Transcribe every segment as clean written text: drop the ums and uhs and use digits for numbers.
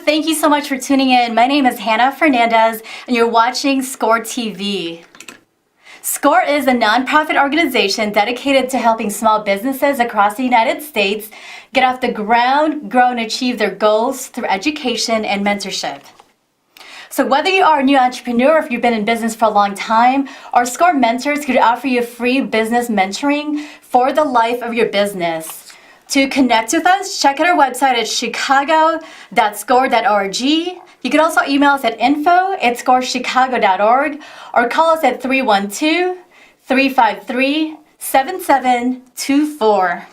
Thank you so much for tuning in. My name is Hannah Fernandez, and you're watching SCORE TV. SCORE is a nonprofit organization dedicated to helping small businesses across the United States get off the ground, grow, and achieve their goals through education and mentorship. So whether you are a new entrepreneur, if you've been in business for a long time, our SCORE mentors could offer you free business mentoring for the life of your business. To connect with us, check out our website at chicago.score.org. You can also email us at info@scorechicago.org or call us at 312-353-7724.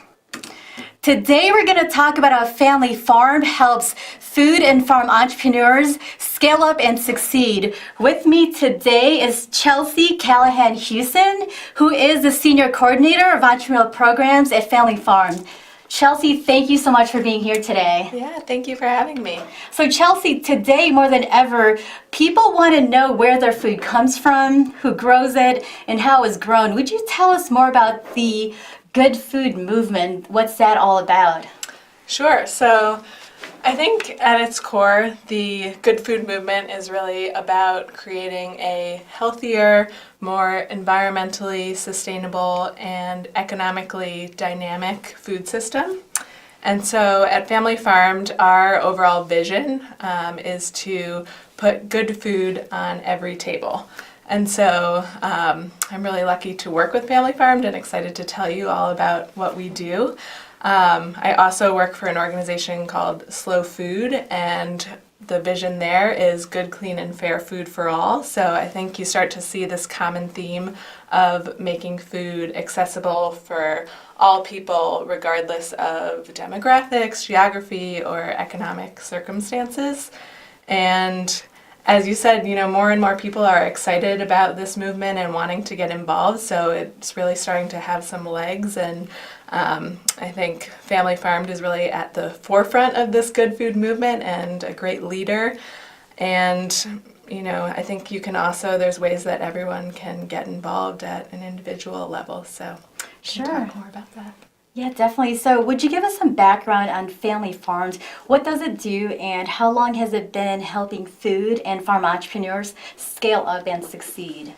Today we're going to talk about how Family Farm helps food and farm entrepreneurs scale up and succeed. With me today is Chelsea Callahan Houston, who is the Senior Coordinator of Entrepreneurial Programs at Family Farm. Chelsea, thank you so much for being here today. Yeah, thank you for having me. So Chelsea, today more than ever, people want to know where their food comes from, who grows it, and how it's grown. Would you tell us more about the Good Food movement? What's that all about? Sure. So I think at its core, the Good Food movement is really about creating a healthier, more environmentally sustainable, and economically dynamic food system. And so at Family Farmed, our overall vision is to put good food on every table. And so I'm really lucky to work with Family Farmed and excited to tell you all about what we do. I also work for an organization called Slow Food, and the vision there is good, clean, and fair food for all. So I think you start to see this common theme of making food accessible for all people, regardless of demographics, geography, or economic circumstances. And as you said, more and more people are excited about this movement and wanting to get involved, so it's really starting to have some legs, and I think Family Farmed is really at the forefront of this good food movement and a great leader. And, I think you can also, there's ways that everyone can get involved at an individual level, so Sure. talk more about that. Yeah, definitely. So would you give us some background on Family Farmed? What does it do, and how long has it been helping food and farm entrepreneurs scale up and succeed?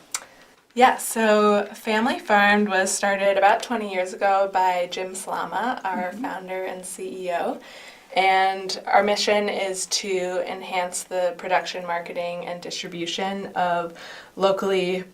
Yeah, so Family Farmed was started about 20 years ago by Jim Slama, our founder and CEO. And our mission is to enhance the production, marketing, and distribution of locally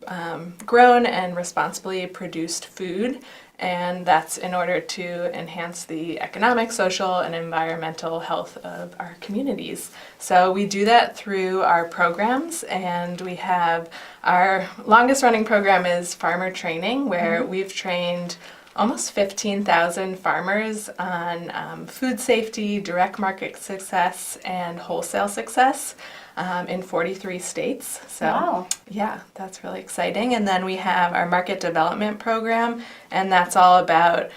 grown and responsibly produced food. And that's in order to enhance the economic, social, and environmental health of our communities. So we do that through our programs, and we have our longest running program is Farmer Training, where we've trained almost 15,000 farmers on food safety, direct market success, and wholesale success in 43 states. So Wow. yeah, that's really exciting. And then we have our market development program, and that's all about,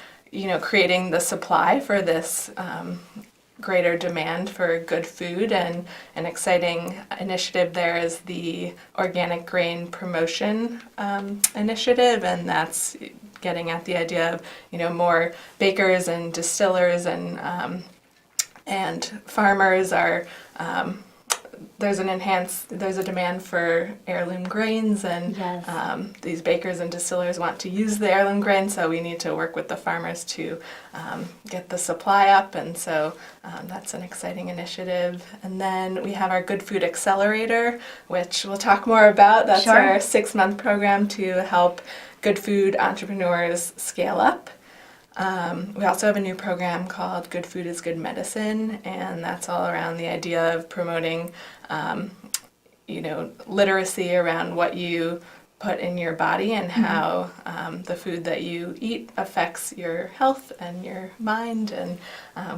creating the supply for this greater demand for good food. And an exciting initiative there is the Organic Grain Promotion Initiative, and that's getting at the idea of, more bakers and distillers and farmers are there's a demand for heirloom grains, and Yes. These bakers and distillers want to use the heirloom grain, so we need to work with the farmers to get the supply up, and so that's an exciting initiative. And then we have our Good Food Accelerator, which we'll talk more about. That's Sure. our 6-month program to help good food entrepreneurs scale up. We also have a new program called Good Food is Good Medicine, and that's all around the idea of promoting, literacy around what you put in your body and how the food that you eat affects your health and your mind. And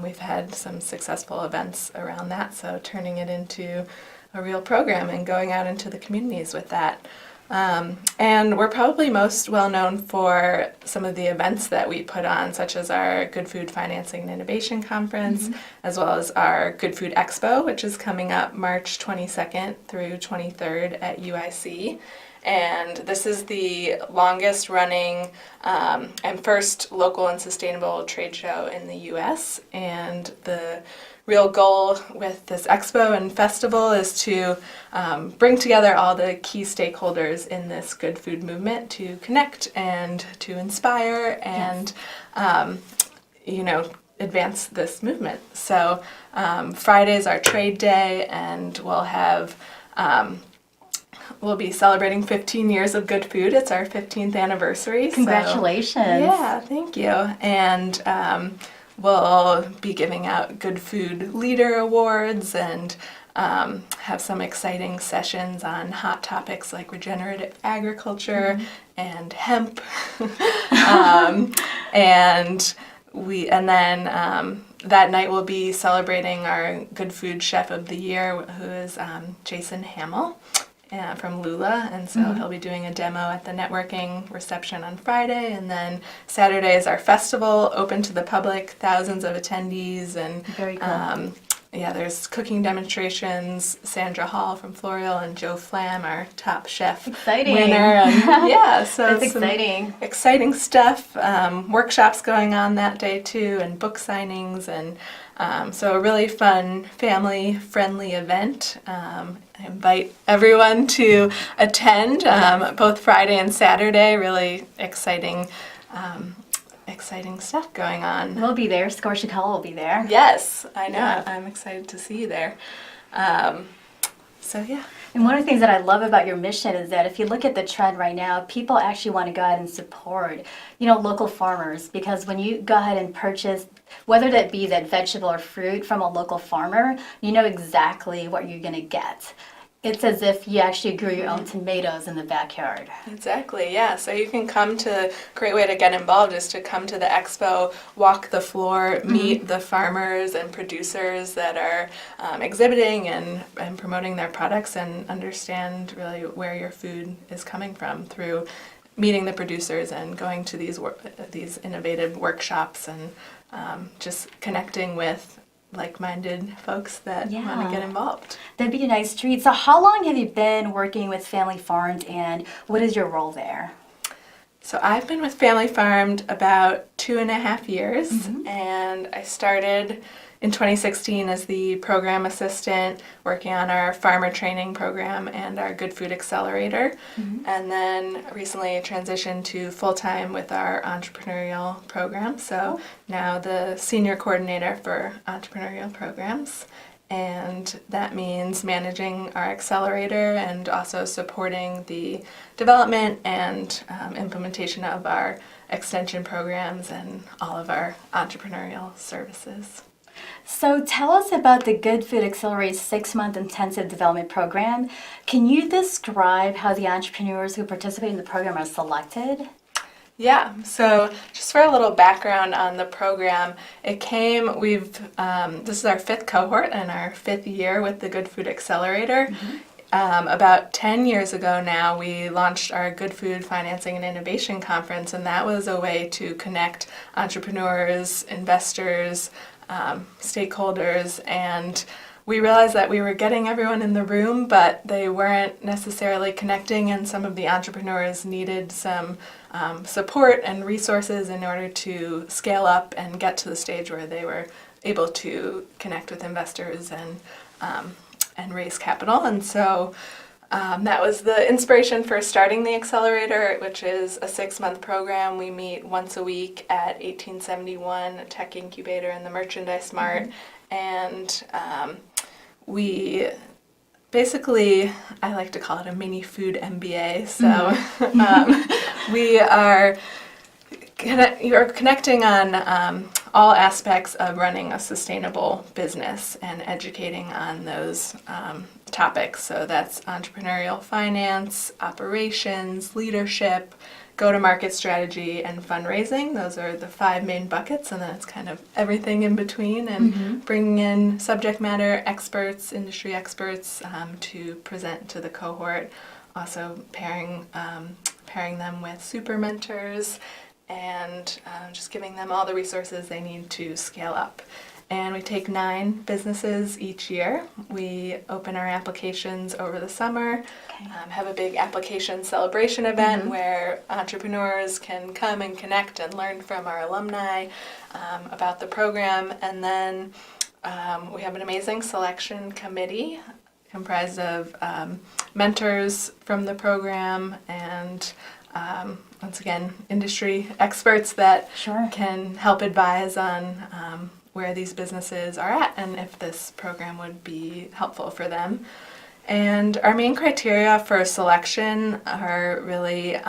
we've had some successful events around that, so turning it into a real program and going out into the communities with that. And we're probably most well known for some of the events that we put on, such as our Good Food Financing and Innovation Conference, as well as our Good Food Expo, which is coming up March 22nd through 23rd at UIC. And this is the longest running and first local and sustainable trade show in the US. And the real goal with this expo and festival is to bring together all the key stakeholders in this good food movement to connect and to inspire and, advance this movement. So Friday is our trade day, and we'll be celebrating 15 years of good food. It's our 15th anniversary. Congratulations. So, yeah, thank you. And we'll be giving out Good Food Leader Awards and have some exciting sessions on hot topics like regenerative agriculture and hemp. And then that night we'll be celebrating our Good Food Chef of the Year, who is Jason Hamill from Lula, and so he'll be doing a demo at the networking reception on Friday, and then Saturday is our festival, open to the public, thousands of attendees, and Very cool. there's cooking demonstrations. Sandra Hall from Floreal and Joe Flam, our top chef Exciting. winner. And so That's some exciting. exciting stuff. Workshops going on that day too, and book signings, and so a really fun, family-friendly event. I invite everyone to attend, both Friday and Saturday. Really exciting stuff going on. We'll be there. Score Chicago will be there. Yes, I know. Yeah. I'm excited to see you there. So yeah. And one of the things that I love about your mission is that if you look at the trend right now, people actually want to go ahead and support, local farmers, because when you go ahead and purchase, whether that be that vegetable or fruit from a local farmer, you know exactly what you're going to get. It's as if you actually grew your own tomatoes in the backyard. Exactly, yeah. So you can great way to get involved is to come to the expo, walk the floor, meet the farmers and producers that are exhibiting and promoting their products, and understand really where your food is coming from through meeting the producers and going to these innovative workshops, and just connecting with like-minded folks that want to get involved. That'd be a nice treat. So how long have you been working with Family Farmed, and what is your role there? So I've been with Family Farmed about 2.5 years, and I started in 2016 as the program assistant, working on our farmer training program and our Good Food Accelerator, and then recently transitioned to full-time with our entrepreneurial program. So now the senior coordinator for entrepreneurial programs, and that means managing our accelerator and also supporting the development and implementation of our extension programs and all of our entrepreneurial services. So tell us about the Good Food Accelerate 6-month intensive development program. Can you describe how the entrepreneurs who participate in the program are selected? Yeah, so just for a little background on the program, this is our 5th cohort and our 5th year with the Good Food Accelerator. About 10 years ago now, we launched our Good Food Financing and Innovation Conference, and that was a way to connect entrepreneurs, investors, stakeholders, and we realized that we were getting everyone in the room, but they weren't necessarily connecting, and some of the entrepreneurs needed some support and resources in order to scale up and get to the stage where they were able to connect with investors and raise capital. And so that was the inspiration for starting the accelerator, which is a 6-month program. We meet once a week at 1871 Tech Incubator in the Merchandise Mart, and we basically, I like to call it a mini food MBA. So you're connecting on all aspects of running a sustainable business and educating on those topics. So that's entrepreneurial finance, operations, leadership, go-to-market strategy, and fundraising. Those are the 5 main buckets, and then it's kind of everything in between, and bringing in subject matter experts, industry experts, to present to the cohort. Also pairing them with super mentors, and just giving them all the resources they need to scale up. And we take 9 businesses each year. We open our applications over the summer, have a big application celebration event where entrepreneurs can come and connect and learn from our alumni about the program. And then we have an amazing selection committee comprised of mentors from the program and once again, industry experts that Sure. can help advise on where these businesses are at and if this program would be helpful for them. And our main criteria for selection are really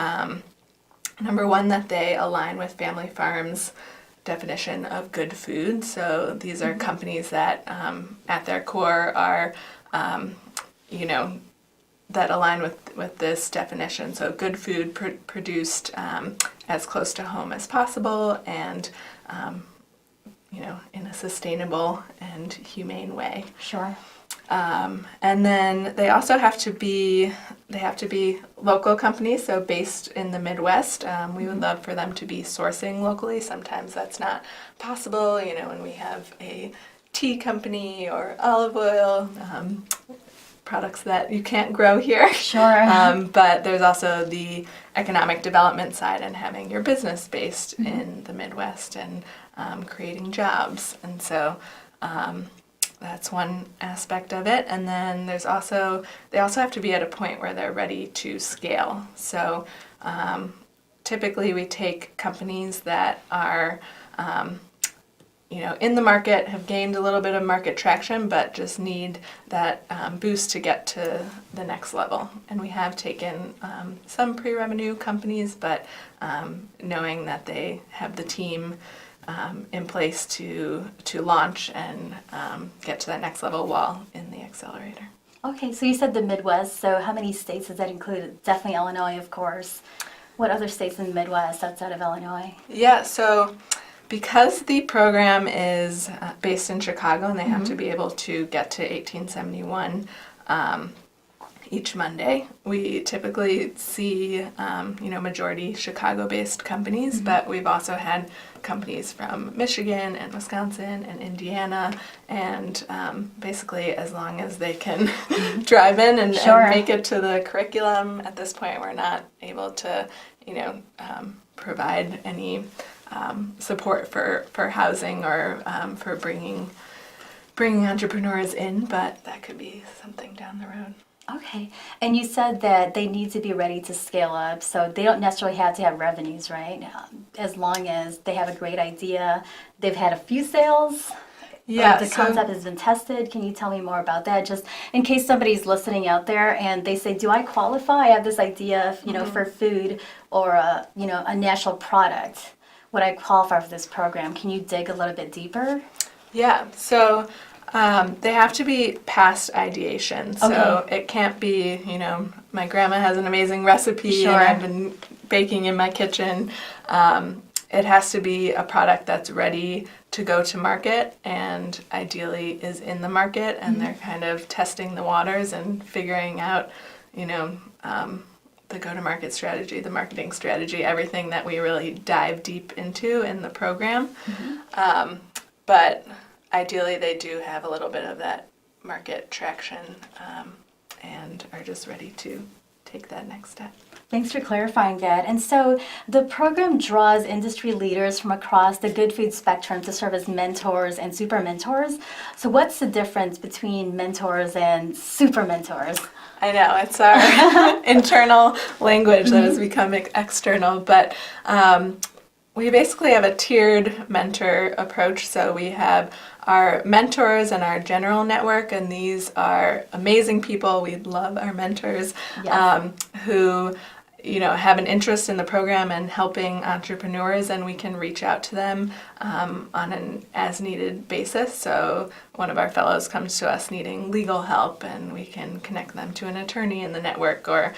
number one, that they align with Family Farms' definition of good food. So these are companies that at their core are, that align with this definition. So good food produced as close to home as possible and, in a sustainable and humane way. Sure. And then they also have to be local companies, so based in the Midwest. We would love for them to be sourcing locally. Sometimes that's not possible, when we have a tea company or olive oil, products that you can't grow here. Sure. But there's also the economic development side and having your business based in the Midwest and creating jobs. And so that's one aspect of it. And then they also have to be at a point where they're ready to scale. So typically we take companies that are in the market, have gained a little bit of market traction, but just need that boost to get to the next level. And we have taken some pre-revenue companies, but knowing that they have the team in place to launch and get to that next level while in the accelerator. Okay, so you said the Midwest, so how many states does that include? Definitely Illinois, of course. What other states in the Midwest outside of Illinois? Yeah, so because the program is based in Chicago and they have to be able to get to 1871 each Monday, we typically see, majority Chicago-based companies, but we've also had companies from Michigan and Wisconsin and Indiana, and basically as long as they can drive in and make it to the curriculum. At this point, we're not able to, provide any support for housing or for bringing entrepreneurs in, but that could be something down the road. Okay, and you said that they need to be ready to scale up, so they don't necessarily have to have revenues, right? As long as they have a great idea, they've had a few sales. Yeah, the concept has been tested. Can you tell me more about that? Just in case somebody's listening out there and they say, "Do I qualify? I have this idea, for food or a natural product. Would I qualify for this program?" Can you dig a little bit deeper? Yeah, so they have to be past ideation. So it can't be, my grandma has an amazing recipe and I've been baking in my kitchen. It has to be a product that's ready to go to market and ideally is in the market and they're kind of testing the waters and figuring out, the go-to-market strategy, the marketing strategy, everything that we really dive deep into in the program. But ideally, they do have a little bit of that market traction and are just ready to take that next step. Thanks for clarifying that. And so the program draws industry leaders from across the good food spectrum to serve as mentors and super mentors. So what's the difference between mentors and super mentors? I know, it's our internal language that has become external, but we basically have a tiered mentor approach. So we have our mentors and our general network, and these are amazing people. We love our mentors who have an interest in the program and helping entrepreneurs, and we can reach out to them on an as-needed basis. So one of our fellows comes to us needing legal help, and we can connect them to an attorney in the network or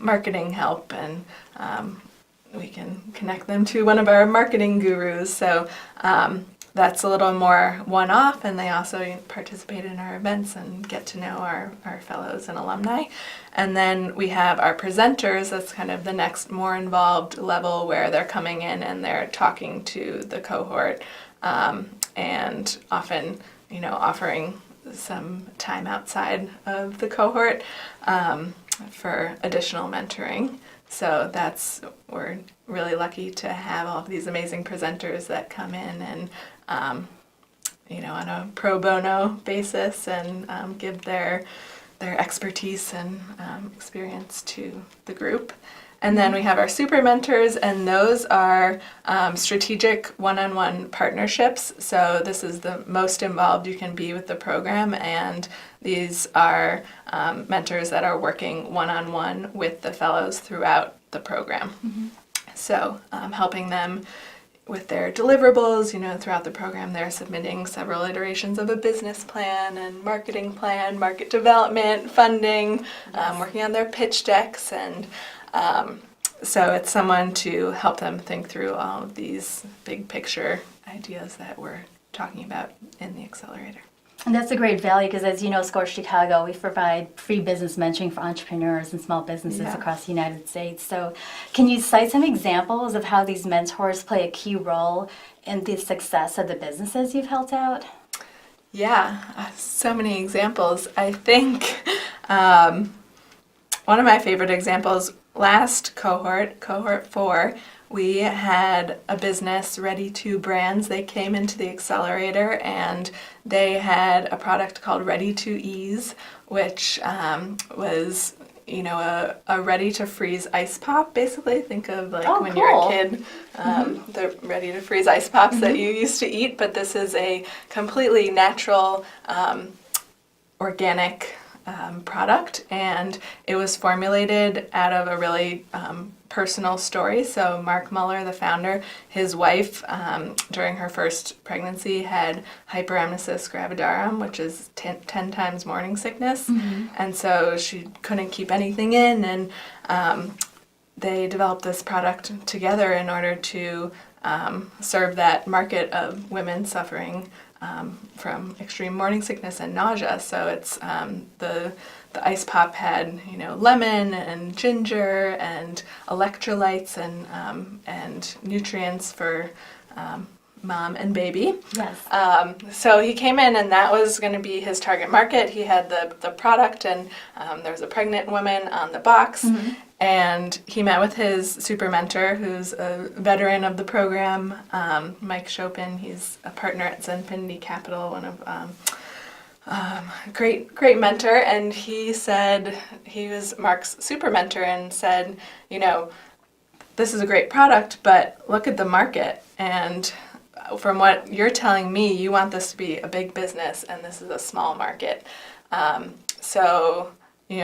marketing help, and we can connect them to one of our marketing gurus. So that's a little more one-off, and they also participate in our events and get to know our fellows and alumni. And then we have our presenters. That's kind of the next more involved level where they're coming in and they're talking to the cohort and often, offering some time outside of the cohort for additional mentoring. So we're really lucky to have all of these amazing presenters that come in and, on a pro bono basis and give their expertise and experience to the group. And then we have our super mentors, and those are strategic one-on-one partnerships. So this is the most involved you can be with the program, and these are mentors that are working one-on-one with the fellows throughout the program. Mm-hmm. So helping them with their deliverables, throughout the program, they're submitting several iterations of a business plan and marketing plan, market development, funding, working on their pitch decks, and so it's someone to help them think through all of these big picture ideas that we're talking about in the accelerator. And that's a great value because, as you know, SCORE Chicago, we provide free business mentoring for entrepreneurs and small businesses across the United States. So can you cite some examples of how these mentors play a key role in the success of the businesses you've helped out? Yeah, so many examples. I think one of my favorite examples, last cohort 4, we had a business, Ready To Brands. They came into the accelerator and they had a product called Ready To Ease, which was, a ready to freeze ice pop, basically. Think of when you're a kid, the ready to freeze ice pops that you used to eat, but this is a completely natural, organic product, and it was formulated out of a really personal story. So Mark Muller, the founder, his wife during her first pregnancy had hyperemesis gravidarum, which is 10 times morning sickness, and so she couldn't keep anything in, and they developed this product together in order to serve that market of women suffering from extreme morning sickness and nausea. So it's the ice pop had lemon and ginger and electrolytes and nutrients for mom and baby. Yes. So he came in, and that was going to be his target market. He had the product, and there was a pregnant woman on the box. And he met with his super mentor, who's a veteran of the program, Mike Chopin. He's a partner at Zenfinity Capital, one of great mentor. And he said, he was Mark's super mentor, and said, this is a great product, but look at the market. And from what you're telling me, you want this to be a big business, and this is a small market. So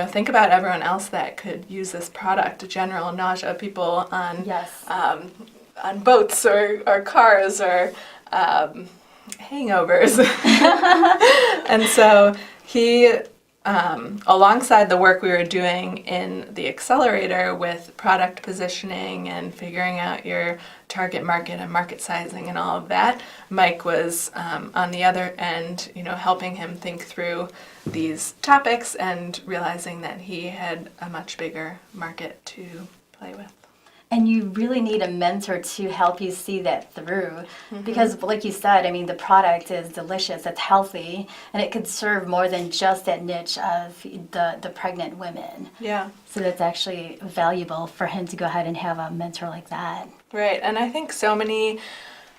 think about everyone else that could use this product. General nausea, people on boats or cars or hangovers. And so he, alongside the work we were doing in the accelerator with product positioning and figuring out your target market and market sizing and all of that, Mike was on the other end, helping him think through these topics and realizing that he had a much bigger market to play with. And you really need a mentor to help you see that through. Because like you said, the product is delicious, it's healthy, and it could serve more than just that niche of the pregnant women. Yeah. So that's actually valuable for him to go ahead and have a mentor like that. Right. And I think so many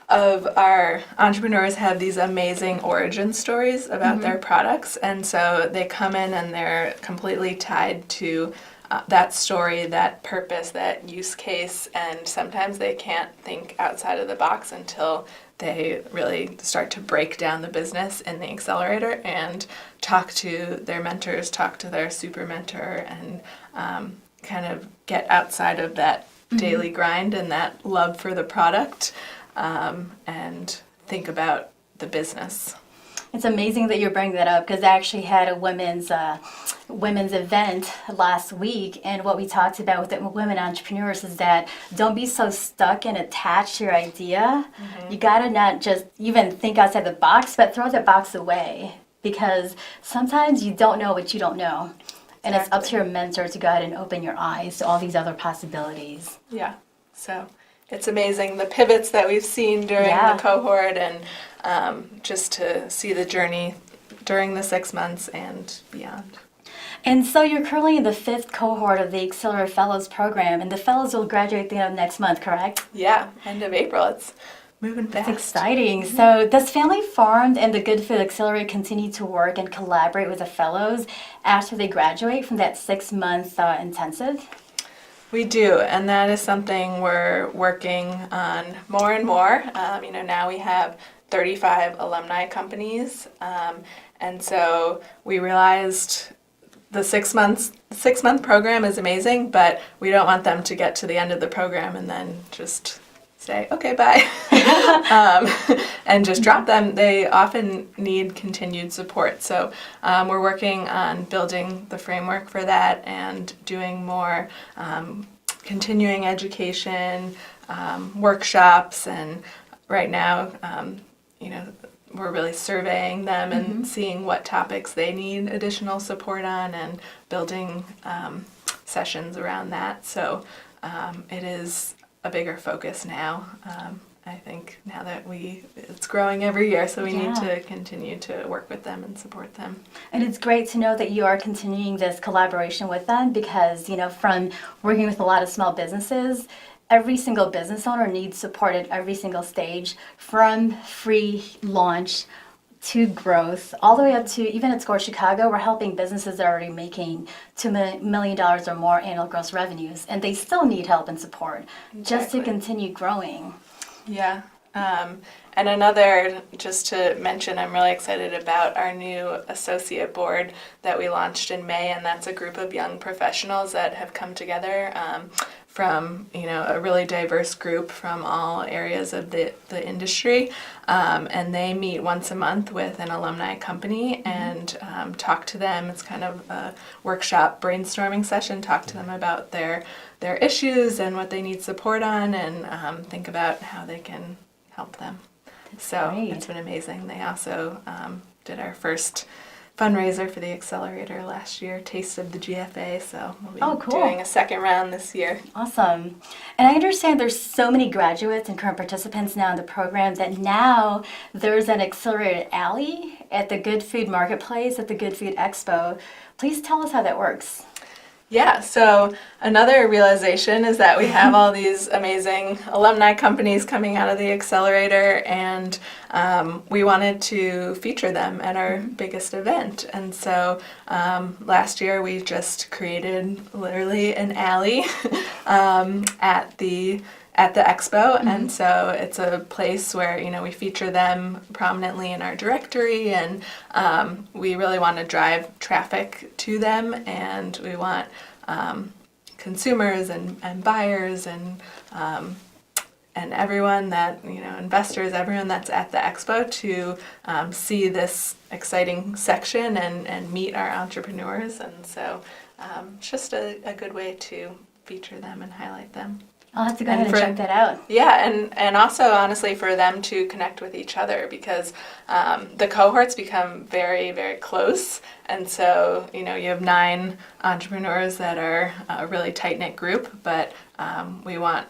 of our entrepreneurs have these amazing origin stories about their products. And so they come in and they're completely tied to that story, that purpose, that use case, and sometimes they can't think outside of the box until they really start to break down the business in the accelerator and talk to their mentors, talk to their super mentor, and kind of get outside of that daily grind and that love for the product, and think about the business. It's amazing that you're bringing that up because I actually had a women's event last week, and what we talked about with the women entrepreneurs is that don't be so stuck and attached to your idea. You gotta not just even think outside the box, but throw the box away, because sometimes you don't know what you don't know. And it's up to your mentor to go ahead and open your eyes to all these other possibilities. Yeah, so it's amazing the pivots that we've seen during the cohort, and just to see the journey during the 6 months and beyond. And so you're currently in the 5th cohort of the Accelerator Fellows program, and the fellows will graduate at the end of next month, correct? Yeah, end of April. It's moving fast. It's exciting. So does Family Farm and the Good Food Accelerator continue to work and collaborate with the fellows after they graduate from that 6-month intensive? We do, and that is something we're working on more and more. Now we have 35 alumni companies, and so we realized the 6-month program is amazing, but we don't want them to get to the end of the program and then just say, okay, bye, and just drop them. They often need continued support. So we're working on building the framework for that and doing more continuing education, workshops, and right now, we're really surveying them and seeing what topics they need additional support on and building sessions around that. So it is a bigger focus now. I think now that it's growing every year, so we need to continue to work with them and support them. And it's great to know that you are continuing this collaboration with them because, from working with a lot of small businesses, every single business owner needs support at every single stage, from free launch to growth, all the way up to, even at SCORE Chicago, we're helping businesses that are already making $2 million or more annual gross revenues, and they still need help and support just to continue growing. Yeah. And another, just to mention, I'm really excited about our new associate board that we launched in May, and that's a group of young professionals that have come together from a really diverse group from all areas of the industry, and they meet once a month with an alumni company and talk to them. It's kind of a workshop brainstorming session, talk to them about their issues and what they need support on, and think about how they can help them. So great. It's been amazing. They also did our first fundraiser for the accelerator last year, Taste of the GFA, so we'll be doing a second round this year. Awesome. And I understand there's so many graduates and current participants now in the program that now there's an accelerated alley at the Good Food Marketplace at the Good Food Expo. Please tell us how that works. Yeah, so another realization is that we have all these amazing alumni companies coming out of the accelerator, and we wanted to feature them at our biggest event. And so last year we just created literally an alley at the expo, and so it's a place where we feature them prominently in our directory, and we really want to drive traffic to them, and we want consumers and buyers and everyone that investors, everyone that's at the expo to see this exciting section and meet our entrepreneurs, and so it's just a good way to feature them and highlight them. I'll have to go ahead and check that out. Yeah, and also honestly for them to connect with each other, because the cohorts become very, very close. And so, you have 9 entrepreneurs that are a really tight-knit group, but we want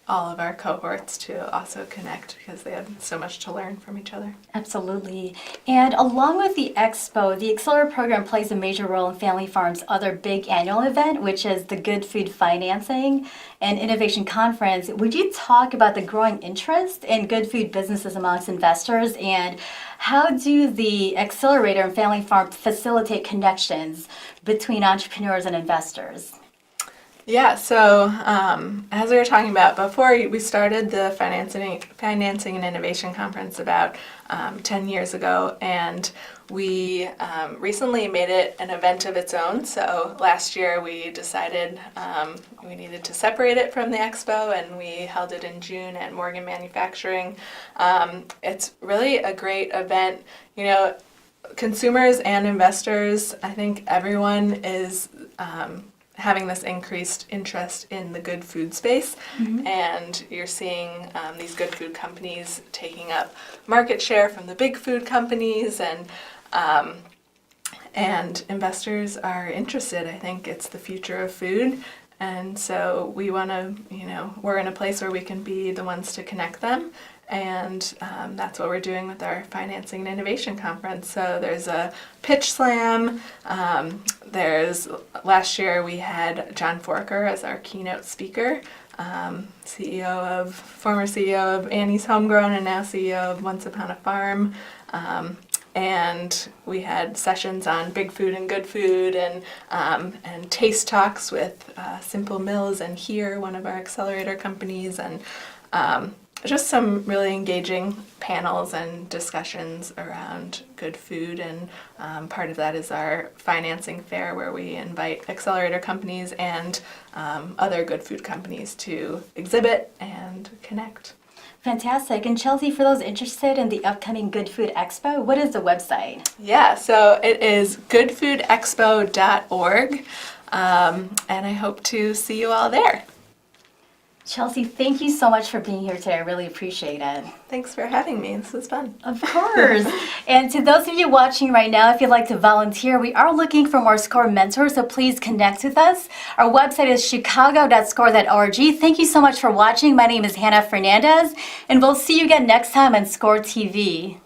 all of our cohorts to also connect because they have so much to learn from each other. Absolutely. And along with the expo, the Accelerator program plays a major role in Family Farm's other big annual event, which is the Good Food Financing and Innovation Conference. Would you talk about the growing interest in good food businesses amongst investors, and how do the Accelerator and Family Farm facilitate connections between entrepreneurs and investors? Yeah, so as we were talking about before, we started the Financing and Innovation Conference about 10 years ago, and we recently made it an event of its own. So last year we decided we needed to separate it from the expo, and we held it in June at Morgan Manufacturing. It's really a great event. Consumers and investors, I think everyone is having this increased interest in the good food space, and you're seeing these good food companies taking up market share from the big food companies, and investors are interested. I think it's the future of food, and so we want to, we're in a place where we can be the ones to connect them. And that's what we're doing with our Financing and Innovation Conference. So there's a pitch slam. Last year we had John Forker as our keynote speaker. former CEO of Annie's Homegrown and now CEO of Once Upon a Farm. And we had sessions on big food and good food and taste talks with Simple Mills and Here, one of our accelerator companies, and just some really engaging panels and discussions around good food. And part of that is our financing fair, where we invite accelerator companies and other good food companies to exhibit and connect. Fantastic. And Chelsea, for those interested in the upcoming Good Food Expo, what is the website? Yeah, so it is goodfoodexpo.org, and I hope to see you all there. Chelsea, thank you so much for being here today. I really appreciate it. Thanks for having me. This was fun. Of course. And to those of you watching right now, if you'd like to volunteer, we are looking for more SCORE mentors, so please connect with us. Our website is chicago.score.org. Thank you so much for watching. My name is Hannah Fernandez, and we'll see you again next time on SCORE TV.